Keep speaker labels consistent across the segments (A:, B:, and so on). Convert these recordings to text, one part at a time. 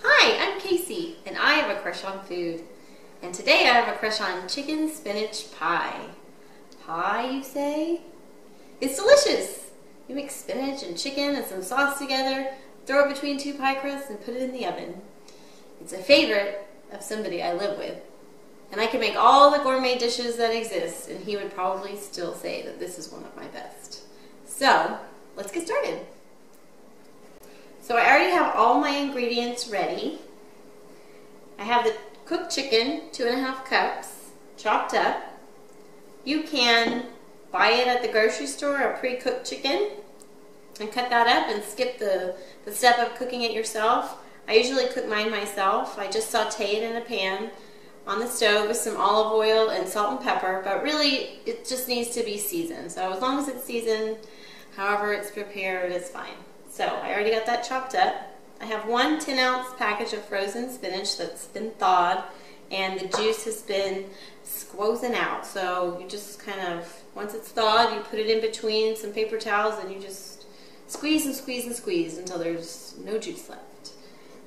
A: Hi, I'm Casey, and I have a crush on food. And today I have a crush on chicken spinach pie. Pie, you say? It's delicious! You mix spinach and chicken and some sauce together, throw it between two pie crusts, and put it in the oven. It's a favorite of somebody I live with. And I can make all the gourmet dishes that exist, and he would probably still say that this is one of my best. So, let's get started. So I already have all my ingredients ready. I have the cooked chicken, 2½ cups, chopped up. You can buy it at the grocery store, a pre-cooked chicken, and cut that up and skip the step of cooking it yourself. I usually cook mine myself. I just saute it in a pan on the stove with some olive oil and salt and pepper, but really it just needs to be seasoned. So as long as it's seasoned, however it's prepared, it's fine. So I already got that chopped up. I have one 10-ounce package of frozen spinach that's been thawed, and the juice has been squozen out. So you just kind of, once it's thawed, you put it in between some paper towels and you just squeeze and squeeze and squeeze until there's no juice left.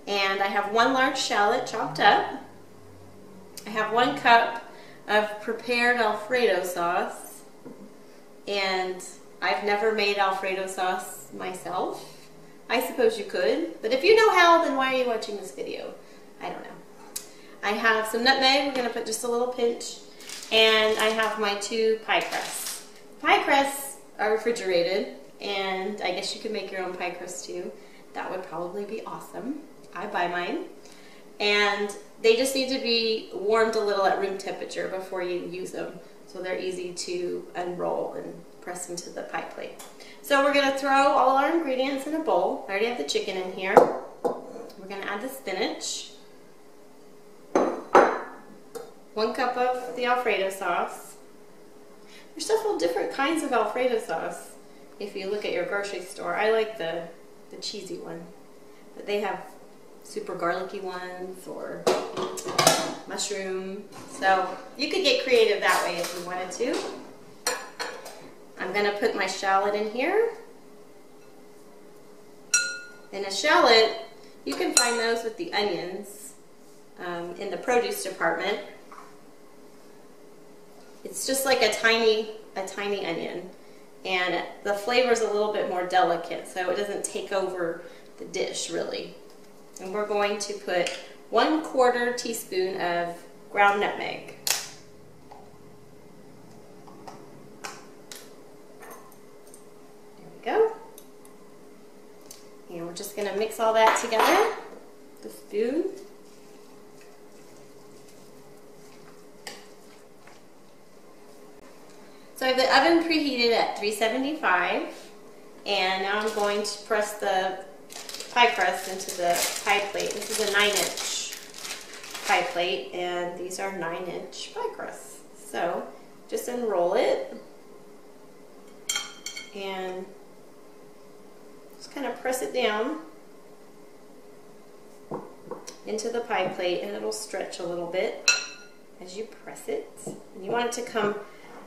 A: And I have one large shallot chopped up. I have 1 cup of prepared Alfredo sauce, and I've never made Alfredo sauce myself. I suppose you could, but if you know how, then why are you watching this video? I don't know. I have some nutmeg, we're going to put just a little pinch, and I have my 2 pie crusts. Pie crusts are refrigerated, and I guess you could make your own pie crust too. That would probably be awesome. I buy mine. And they just need to be warmed a little at room temperature before you use them, so they're easy to unroll and press into the pie plate. So we're going to throw all our ingredients in a bowl. I already have the chicken in here. We're going to add the spinach, 1 cup of the Alfredo sauce. There's several different kinds of Alfredo sauce if you look at your grocery store. I like the cheesy one, but they have super garlicky ones or mushroom. So you could get creative that way if you wanted to. I'm going to put my shallot in here. And a shallot, you can find those with the onions in the produce department. It's just like a tiny onion, and the flavor is a little bit more delicate, so it doesn't take over the dish really. And we're going to put 1/4 teaspoon of ground nutmeg. There we go. And we're just going to mix all that together with a spoon. So I have the oven preheated at 375, and now I'm going to press the pie crust into the pie plate. This is a 9-inch pie plate, and these are 9-inch pie crusts. So just unroll it and just kind of press it down into the pie plate, and it'll stretch a little bit as you press it. And you want it to come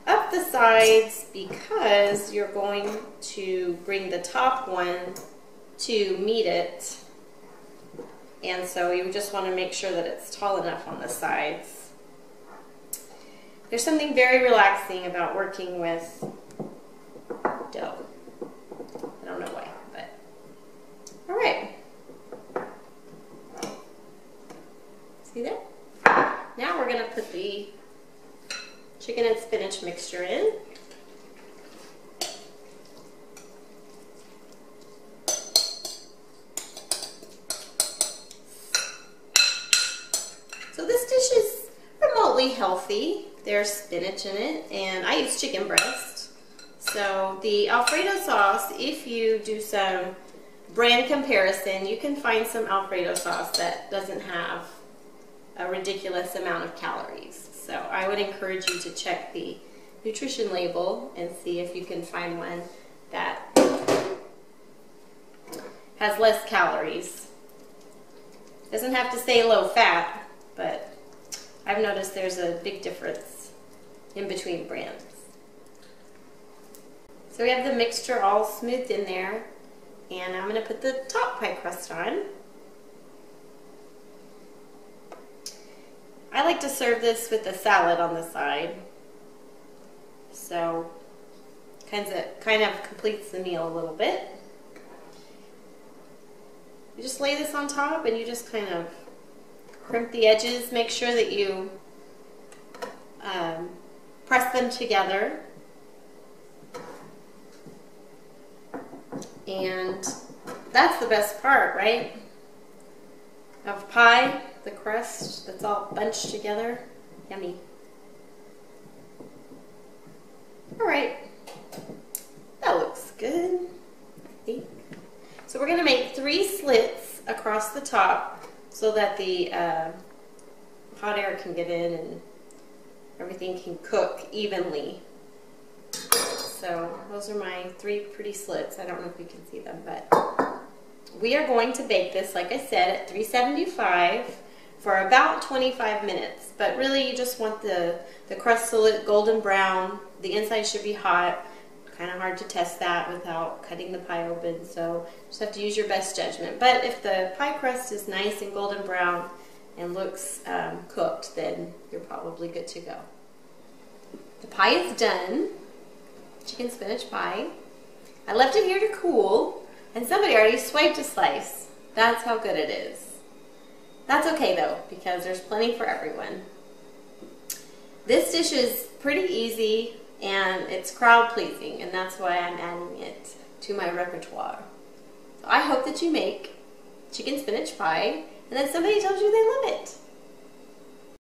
A: up the sides because you're going to bring the top one to meet it, and so you just want to make sure that it's tall enough on the sides. There's something very relaxing about working with dough. I don't know why, but all right. See there? Now we're going to put the chicken and spinach mixture in. So this dish is remotely healthy. There's spinach in it, and I use chicken breast. So the Alfredo sauce, if you do some brand comparison, you can find some Alfredo sauce that doesn't have a ridiculous amount of calories. So I would encourage you to check the nutrition label and see if you can find one that has less calories. Doesn't have to say low fat, but I've noticed there's a big difference in between brands. So we have the mixture all smoothed in there, And I'm going to put the top pie crust on. I like to serve this with a salad on the side. So, kind of completes the meal a little bit. You just lay this on top and you just kind of crimp the edges. Make sure that you press them together. And that's the best part, right? Of pie, the crust that's all bunched together. Yummy. Alright, that looks good, I think. So we're going to make 3 slits across the top so that the hot air can get in and everything can cook evenly. So those are my 3 pretty slits. I don't know if you can see them, but we are going to bake this, like I said, at 375 for about 25 minutes. But really you just want the crust to look golden brown. The inside should be hot. Kind of hard to test that without cutting the pie open, so just have to use your best judgment. But if the pie crust is nice and golden brown and looks cooked, then you're probably good to go. The pie is done. Chicken spinach pie. I left it here to cool, and somebody already swiped a slice. That's how good it is. That's okay though, because there's plenty for everyone. This dish is pretty easy and it's crowd pleasing, and that's why I'm adding it to my repertoire. So I hope that you make chicken spinach pie and that somebody tells you they love it.